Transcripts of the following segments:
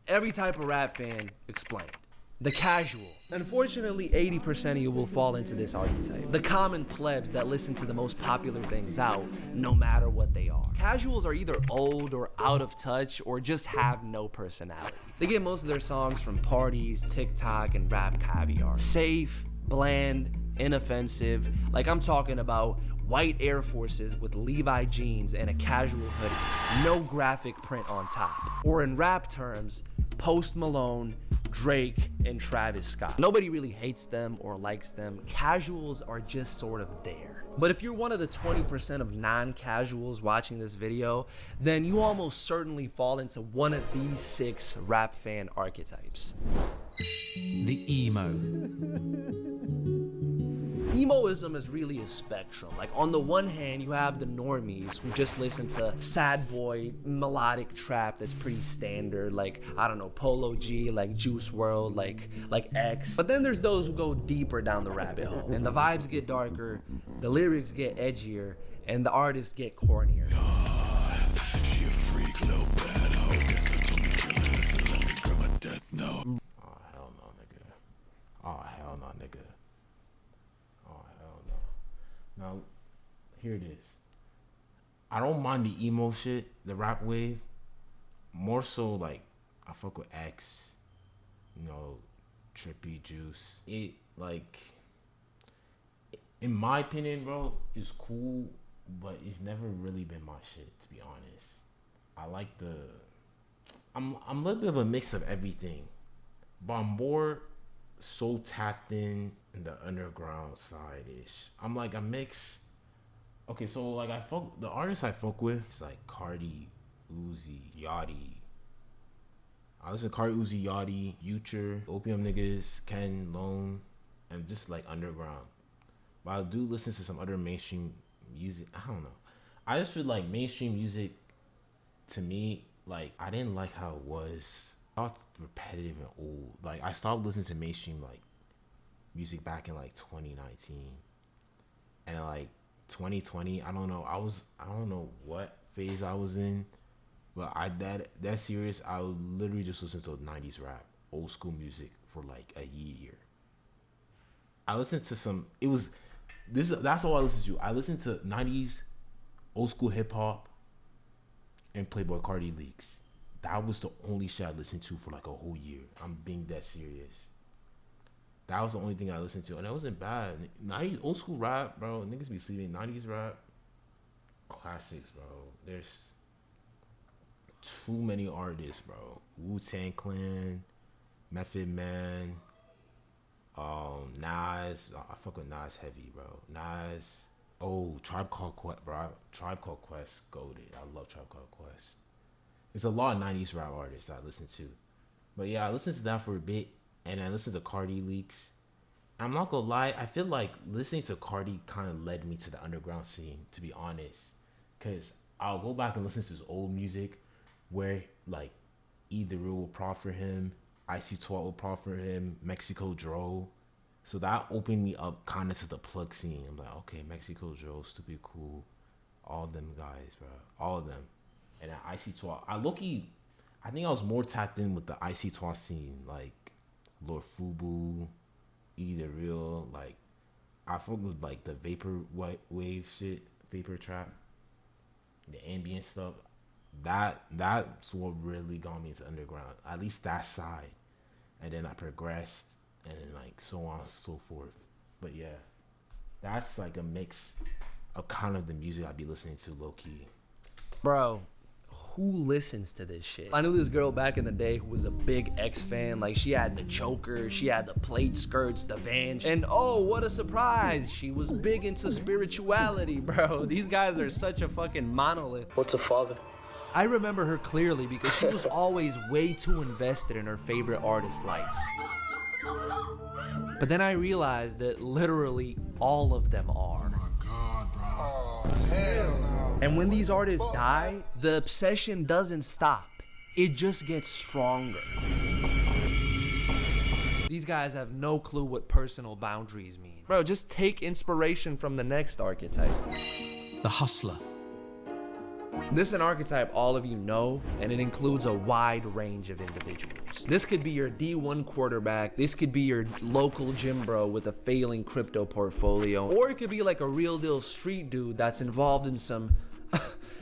Every type of rap fan explained. The casual. Unfortunately, 80% of you will fall into this archetype. The common plebs that listen to the most popular things out, no matter what they are. Casuals are either old or out of touch or just have no personality. They get most of their songs from parties, TikTok, and rap caviar. Safe, bland, inoffensive. Like, I'm talking about white Air Forces with Levi jeans and a casual hoodie. No graphic print on top. Or in rap terms, Post Malone, Drake, and Travis Scott. Nobody really hates them or likes them. Casuals are just sort of there. But if you're one of the 20% of non-casuals watching this video, then you almost certainly fall into one of these 6 rap fan archetypes. The emo. Emoism is really a spectrum. Like, on the one hand, you have the normies who just listen to sad boy melodic trap that's pretty standard, like, I don't know, Polo G, like Juice WRLD, like X. But then there's those who go deeper down the rabbit hole, and the vibes get darker, the lyrics get edgier, and the artists get cornier. She a freak, little bad hoe. Guess my tummy killing us and let me grab my death note. Oh, hell no, nigga. Oh, hell no, nigga. Oh, hell no. Now, here it is. I don't mind the emo shit, the rap wave. More so, like, I fuck with X, you know, Trippy, Juice. It, like, in my opinion, bro, it's cool, but it's never really been my shit, to be honest. I like I'm a little bit of a mix of everything, but I'm more so tapped in the underground side-ish. I'm like a mix. Okay, so like the artists I fuck with, it's like Cardi, Uzi, Yachty. I listen to Cardi, Uzi, Yachty, Future, Opium Niggas, Ken, Lone, and just like underground. But I do listen to some other mainstream music. I don't know. I just feel like mainstream music, to me, like, I didn't like how it was. I thought it's repetitive and old. Like, I stopped listening to mainstream like music back in like 2019, and like 2020. I don't know. I don't know what phase I was in, but that serious. I would literally just listen to 90s rap, old school music for like a year. I listened to some. That's all I listened to. I listened to 90s, old school hip hop, and Playboy Cardi leaks. That was the only shit I listened to for like a whole year. I'm being dead serious. That was the only thing I listened to, and that wasn't bad. 90s old school rap, bro. Niggas be sleeping. 90s rap, classics, bro. There's too many artists, bro. Wu-Tang Clan, Method Man, Nas. I fuck with Nas heavy, bro. Nas. Oh, Tribe Called Quest, bro. Tribe Called Quest, goated. I love Tribe Called Quest. There's a lot of 90s rap artists that I listen to. But yeah, I listened to that for a bit, and I listened to Cardi leaks. I'm not gonna lie, I feel like listening to Cardi kind of led me to the underground scene, to be honest. Because I'll go back and listen to his old music where, like, Either Real will prod for him, Icy Twat will prod for him, Mexico Dro. So that opened me up kind of to the plug scene. I'm like, okay, Mexico Dro, Stupid Cool, all them guys, bro. All of them. And at Icy Twat, I think I was more tapped in with the Icy Twat scene, like Lord Fubu, Either Real, like I fuck with like the vapor wave shit, vapor trap, the ambient stuff. That's what really got me into underground, at least that side. And then I progressed, and then like so on and so forth. But yeah, that's like a mix of kind of the music I'd be listening to low key. Bro, who listens to this shit? I knew this girl back in the day who was a big X fan. Like, she had the choker, she had the plate skirts, the Vans, and oh, what a surprise, she was big into spirituality, bro. These guys are such a fucking monolith. What's a father? I remember her clearly because she was always way too invested in her favorite artist's life. But then I realized that literally all of them are. Oh my God, bro. Oh, hell no. And when these artists die, the obsession doesn't stop. It just gets stronger. These guys have no clue what personal boundaries mean. Bro, just take inspiration from the next archetype. The hustler. This is an archetype all of you know, and it includes a wide range of individuals. This could be your D1 quarterback, this could be your local gym bro with a failing crypto portfolio, or it could be like a real deal street dude that's involved in some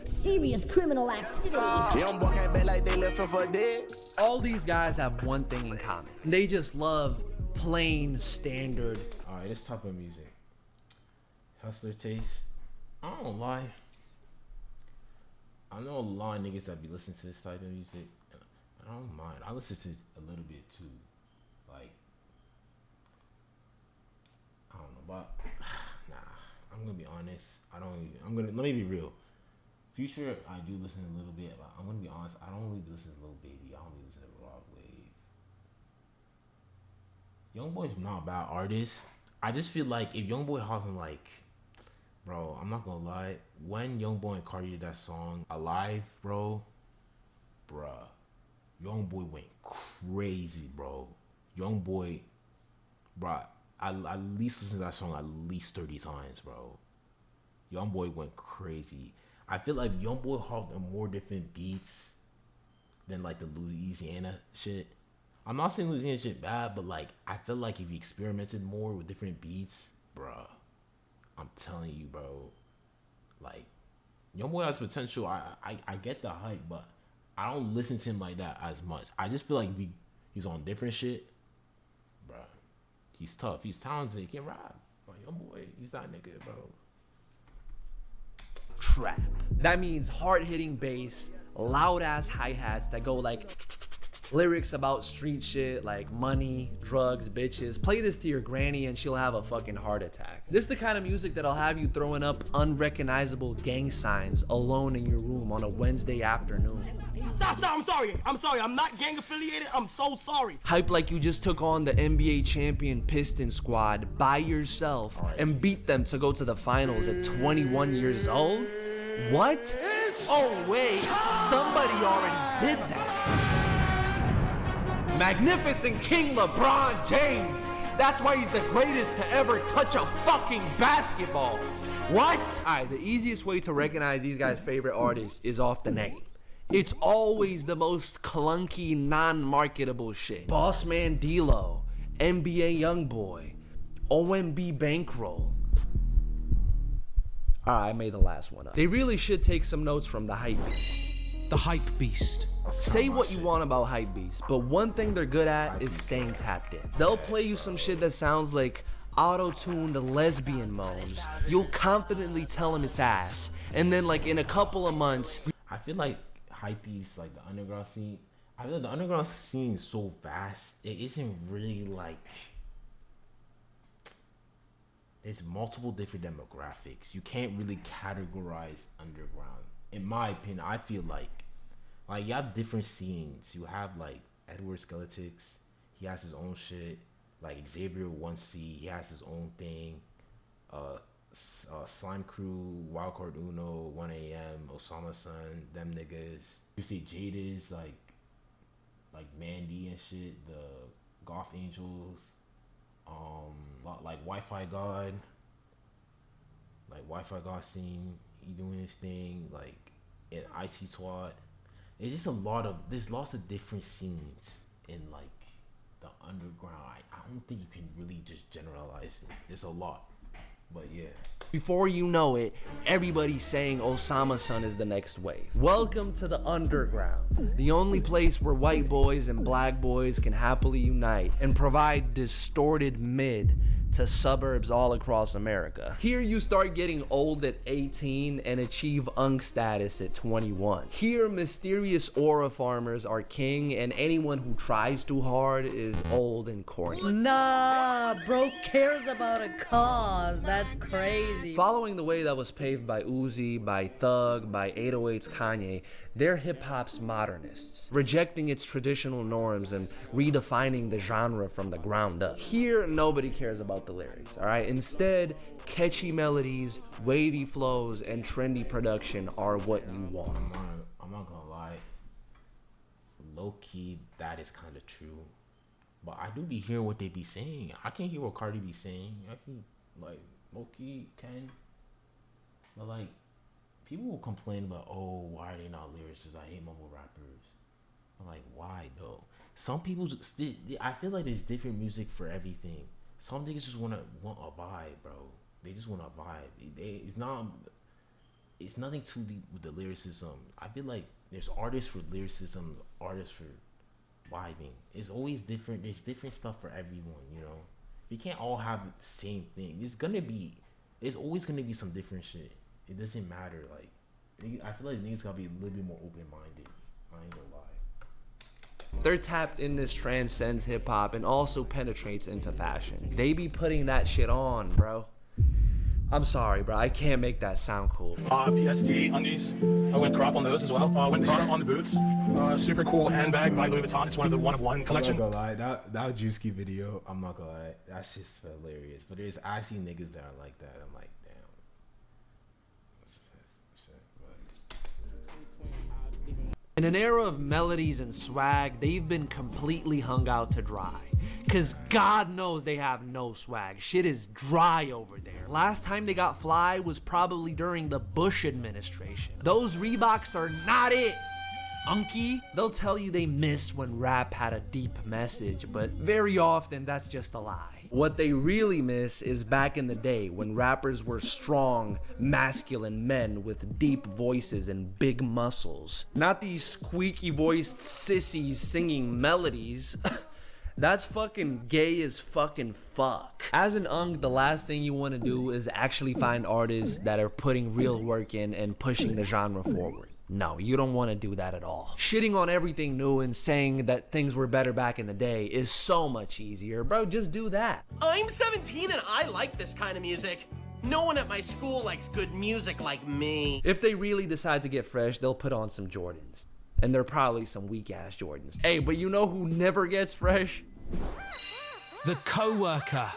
serious criminal activity. Young boy came back like they left him for dead. All these guys have one thing in common. They just love plain, standard. Alright, this type of music. Hustler taste. I don't lie. I know a lot of niggas that be listening to this type of music. And I don't mind. I listen to it a little bit too. Like, I don't know, but nah. I'm gonna be honest. Let me be real. Future, I do listen a little bit, but I'm gonna be honest. I don't really listen to Lil Baby. I don't really listen to Rock Wave. Youngboy's not a bad artist. I just feel like if Youngboy hopping like, bro, I'm not gonna lie. When Youngboy and Cardi did that song Alive, bruh, Youngboy went crazy, bro. Youngboy, bruh, I at least listened to that song at least 30 times, bro. Youngboy went crazy. I feel like Youngboy hopped on more different beats than like the Louisiana shit. I'm not saying Louisiana shit bad, but like I feel like if he experimented more with different beats, bruh, I'm telling you, bro. Like, Youngboy has potential. I get the hype, but I don't listen to him like that as much. I just feel like he's on different shit, bro. He's tough. He's talented. He can rap. But Youngboy, he's that nigga, bro. Trap. That means hard-hitting bass, loud-ass hi-hats that go like lyrics about street shit like money, drugs, bitches. Play this to your granny and she'll have a fucking heart attack. This is the kind of music that'll have you throwing up unrecognizable gang signs alone in your room on a Wednesday afternoon. Stop, I'm sorry, I'm not gang affiliated, I'm so sorry. Hype like you just took on the NBA champion Pistons squad by yourself and beat them to go to the finals at 21 years old? What? Oh wait, somebody already did that. Magnificent King LeBron James. That's why he's the greatest to ever touch a fucking basketball. What? Alright, the easiest way to recognize these guys' favorite artists is off the name. It's always the most clunky, non-marketable shit. Bossman D-Lo, NBA Youngboy, OMB Bankroll. Alright, I made the last one up. They really should take some notes from the Hype Beast. The Hype Beast. Say what you want about Hypebeast, but one thing they're good at is staying tapped in. They'll play you some shit that sounds like auto-tuned lesbian moans. You'll confidently tell them it's ass, and then like in a couple of months, I feel like Hypebeast, like the underground scene. I feel like the underground scene is so vast. It isn't really like. There's multiple different demographics. You can't really categorize underground. In my opinion, I feel like you have different scenes. You have like Edward Skeletix, he has his own shit. Like Xavier 1C, he has his own thing. Slime Crew, Wildcard Uno, 1AM, Osama Sun, them niggas. You see Jada's like Mandy and shit, the Golf Angels, like Wi-Fi God. Like Wi-Fi God scene, he doing his thing, like in Icy Twat. It's just there's lots of different scenes in like the underground. I don't think you can really just generalize it. There's a lot, but yeah. before you know it, everybody's saying Osama Sun is the next wave. Welcome to the underground, the only place where white boys and black boys can happily unite and provide distorted mid to suburbs all across America. Here you start getting old at 18 and achieve unk status at 21. Here mysterious aura farmers are king and anyone who tries too hard is old and corny. Nah, bro cares about a cause. That's crazy. Following the way that was paved by Uzi, by Thug, by 808's Kanye, they're hip-hop's modernists, rejecting its traditional norms and redefining the genre from the ground up. Here, nobody cares about the lyrics, alright? Instead, catchy melodies, wavy flows, and trendy production are what you want. I'm not gonna lie. Low-key, that is kind of true. But I do be hearing what they be saying. I can hear what Cardi be saying. I can, like, low-key can. But, like, people will complain about, oh, why are they not lyricists? I hate mumble rappers. I'm like, why though? Some people just, I feel like there's different music for everything. Some niggas just want a vibe, bro. They just want a vibe. It's nothing too deep with the lyricism. I feel like there's artists for lyricism, artists for vibing. It's always different. There's different stuff for everyone, you know. You can't all have the same thing. It's always gonna be some different shit. It doesn't matter. Like, I feel like niggas gotta be a little bit more open minded. I ain't gonna lie. Their tapped in this transcends hip hop and also penetrates into fashion. They be putting that shit on, bro. I'm sorry, bro. I can't make that sound cool. PSD undies. I went crop on those as well. Went Prada on the boots. Super cool handbag by Louis Vuitton. It's one of the one-of-one collection. I'm not gonna lie. That Juicy video, I'm not gonna lie. That's just hilarious. But there's actually niggas that are like that. I'm like, damn. In an era of melodies and swag, they've been completely hung out to dry. Cause God knows they have no swag. Shit is dry over there. Last time they got fly was probably during the Bush administration. Those Reeboks are not it. Unky, they'll tell you they miss when rap had a deep message, but very often that's just a lie. What they really miss is back in the day when rappers were strong, masculine men with deep voices and big muscles. Not these squeaky voiced sissies singing melodies. That's fucking gay as fucking fuck. As an unk, the last thing you want to do is actually find artists that are putting real work in and pushing the genre forward. No, you don't want to do that at all. Shitting on everything new and saying that things were better back in the day is so much easier. Bro, just do that. I'm 17 and I like this kind of music. No one at my school likes good music like me. If they really decide to get fresh, they'll put on some Jordans. And they're probably some weak-ass Jordans. Hey, but you know who never gets fresh? The co-worker.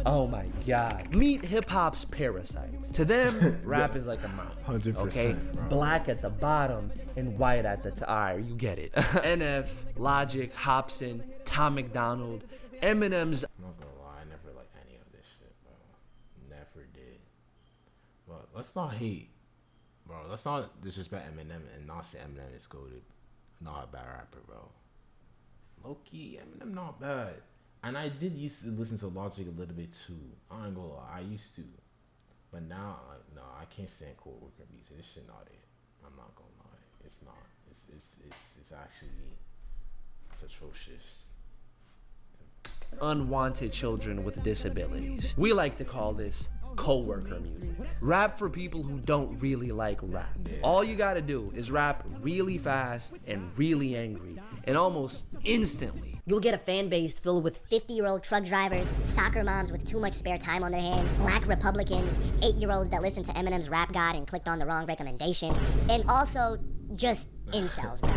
Oh my god. Meet hip-hop's parasites. To them, rap is like a mom. 100%, okay? bro. Black at the bottom and white at the top. Alright, you get it. NF, Logic, Hobson, Tom McDonald, Eminem's. I'm not gonna lie, I never liked any of this shit, bro. Never did. But let's not hate, bro. Let's not disrespect Eminem and not say Eminem is goated. Not a bad rapper, bro. Low-key, Eminem not bad. And I did used to listen to Logic a little bit too. I ain't gonna lie, I used to. But now, like, no, I can't stand co-worker beats. This shit not it. I'm not gonna lie. It's not. It's actually, it's atrocious. Unwanted children with disabilities. We like to call this co-worker music. Rap for people who don't really like rap. All you gotta do is rap really fast and really angry, and almost instantly you'll get a fan base filled with 50-year-old truck drivers, soccer moms with too much spare time on their hands, black Republicans, 8-year-olds that listened to Eminem's Rap God and clicked on the wrong recommendation, and also just incels, bro.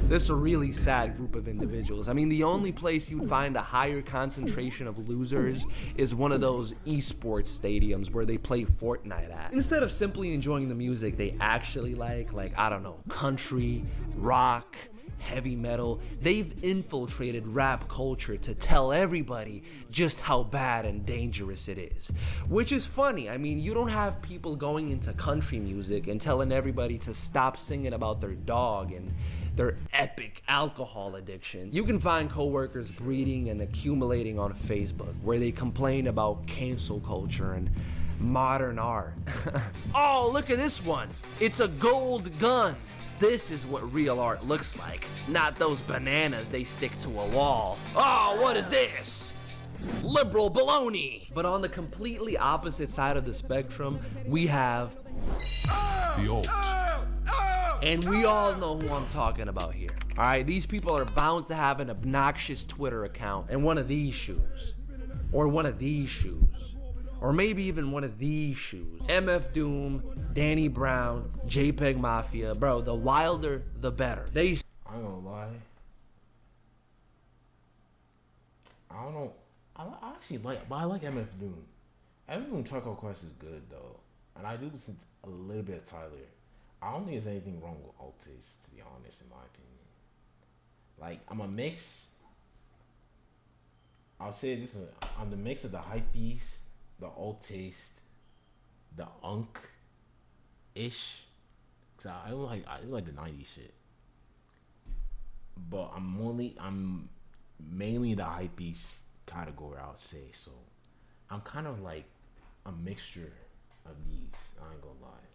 This is a really sad group of individuals. I mean, the only place you'd find a higher concentration of losers is one of those esports stadiums where they play Fortnite at. Instead of simply enjoying the music they actually like, I don't know, country, rock, heavy metal, they've infiltrated rap culture to tell everybody just how bad and dangerous it is. Which is funny. I mean, you don't have people going into country music and telling everybody to stop singing about their dog and their epic alcohol addiction. You can find coworkers breeding and accumulating on Facebook where they complain about cancel culture and modern art. Oh, look at this one. It's a gold gun. This is what real art looks like, not those bananas they stick to a wall. Oh, what is this? Liberal baloney. But on the completely opposite side of the spectrum, we have The alt. and we all know who I'm talking about here. All right, these people are bound to have an obnoxious Twitter account and one of these shoes, or one of these shoes, or maybe even one of these shoes. MF Doom, Danny Brown, JPEG Mafia, bro, the wilder, the better. I ain't gonna lie. I don't know. I actually like, but I like MF Doom. MF Doom Charcoal Quest is good though, and I do listen to a little bit of Tyler. I don't think there's anything wrong with alt taste, to be honest, in my opinion. Like, I'm a mix. I'll say this one. I'm the mix of the hype beast, the alt taste, the unk, ish. Cause I like the 90s shit. But I'm mainly the hype beast category, I would say. So I'm kind of like a mixture of these. I ain't gonna lie.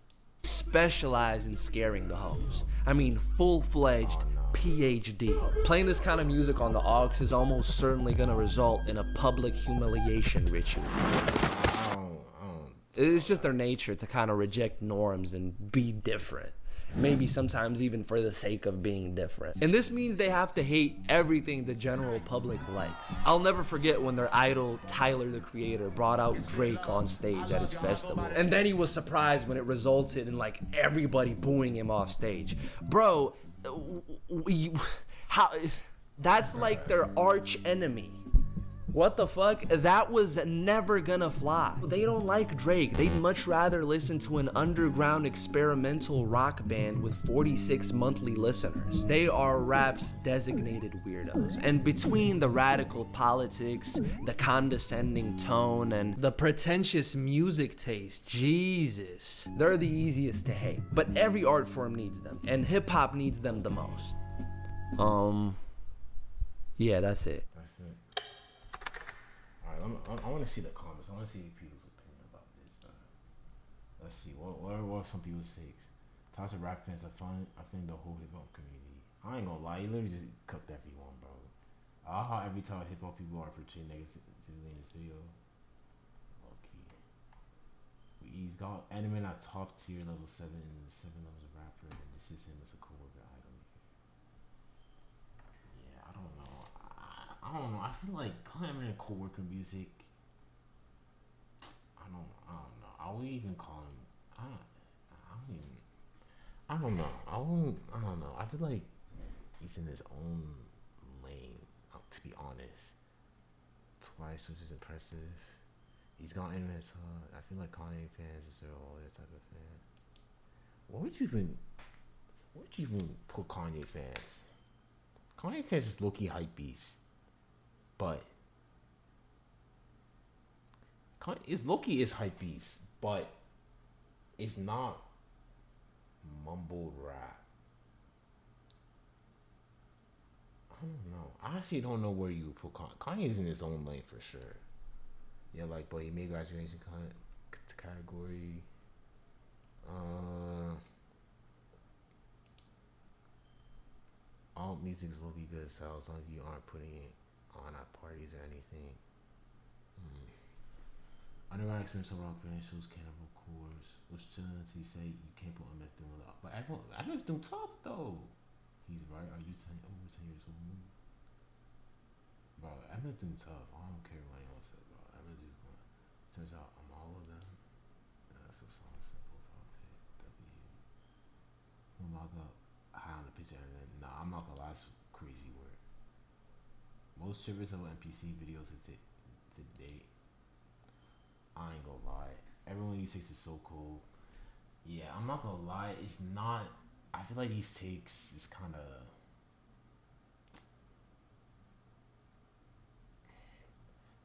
Specialize in scaring the hoes. I mean, full-fledged PhD. Playing this kind of music on the aux is almost certainly gonna result in a public humiliation ritual. It's just their nature to kind of reject norms and be different. Maybe sometimes even for the sake of being different. And this means they have to hate everything the general public likes. I'll never forget when their idol, Tyler the Creator, brought out Drake on stage at his festival. And then he was surprised when it resulted in like everybody booing him off stage. Bro, how? That's like their arch enemy. What the fuck? That was never gonna fly. They don't like Drake. They'd much rather listen to an underground experimental rock band with 46 monthly listeners. They are rap's designated weirdos. And between the radical politics, the condescending tone, and the pretentious music taste, Jesus, they're the easiest to hate. But every art form needs them, and hip hop needs them the most. Yeah, that's it. I want to see the comments. I want to see people's opinion about this, bro. Let's see. What are some people's takes? Toxic rap fans are fun. I think the whole hip hop community. I ain't gonna lie. He literally just cooked everyone, bro. How every time hip hop people are portrayed negatively in this video. Okay. He's got Eminem at top tier level 7 and 7 levels of rapper, and this is him as a co-worker idol. Yeah, I don't know. I don't know. I feel like Eminem co-worker music. I don't know. I would even call him. I don't know. I don't know. I feel like he's in his own lane. To be honest, Twice, which is impressive. He's got internet. I feel like Kanye fans is all other type of fan. What would you even put Kanye fans? Kanye fans is low-key hype beast. But it's low-key is hype beast, but it's not mumble rap. I don't know. I actually don't know where you would put Kanye. Kanye's in his own lane for sure. Yeah, like, but he made graduation category. All music is low-key good as hell as long as you aren't putting it on at parties or anything. Underground experience of rock band shows Cannibal Corpse. Was chilling until you say you can't put MF Doom without. But MF Doom tough though. He's right. Are you over 10 years old? Bro, MF Doom tough. I don't care what anyone says, bro. MF Doom going. Turns out I'm all of them. That's a song simple. Who am I gonna high on the picture? And then, nah, I'm not gonna lie. That's crazy word. Most serviceable NPC videos to date. I ain't gonna lie. Everyone these takes is so cool. Yeah, I'm not gonna lie. It's not. I feel like these takes is kind of.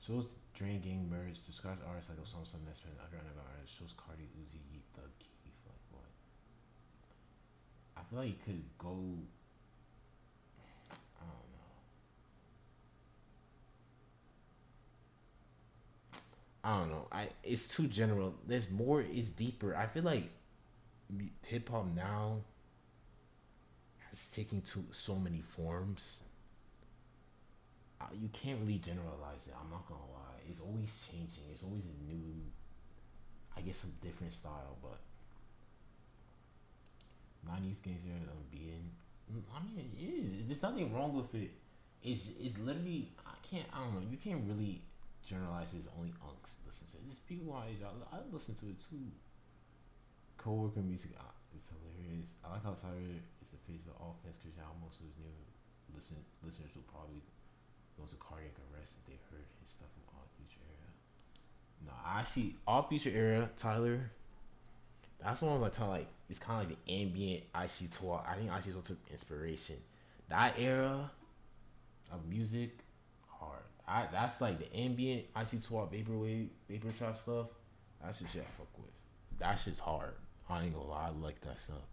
Shows Drain Gang merge. Describes artists like a song some that's been underground artists. Shows Cardi, Uzi, Yeet, Thug, Keef. Like what? I feel like you could go. I don't know. It's too general. There's more. It's deeper. I feel like hip hop now has taken to so many forms. You can't really generalize it. I'm not gonna lie. It's always changing. It's always a new. I guess some different style, but 90s gangster unbeaten. I mean, it is. There's nothing wrong with it. It's literally. I don't know. You can't really generalize it as only unks listen to it. There's people my age. I listen to it too. Co-worker music is hilarious. I like how Tyler is the face of the offense because now most of his new listeners will probably go to cardiac arrest if they heard his stuff from Odd Future Era. No, actually, Odd Future Era, Tyler. That's one of like it's kind of like the ambient IC12. I think IC12 took inspiration. That era of music, hard. That's like the ambient IC12 vaporwave, vapor trap stuff. That's the shit I fuck with. That shit's hard. I ain't gonna lie, I like that stuff.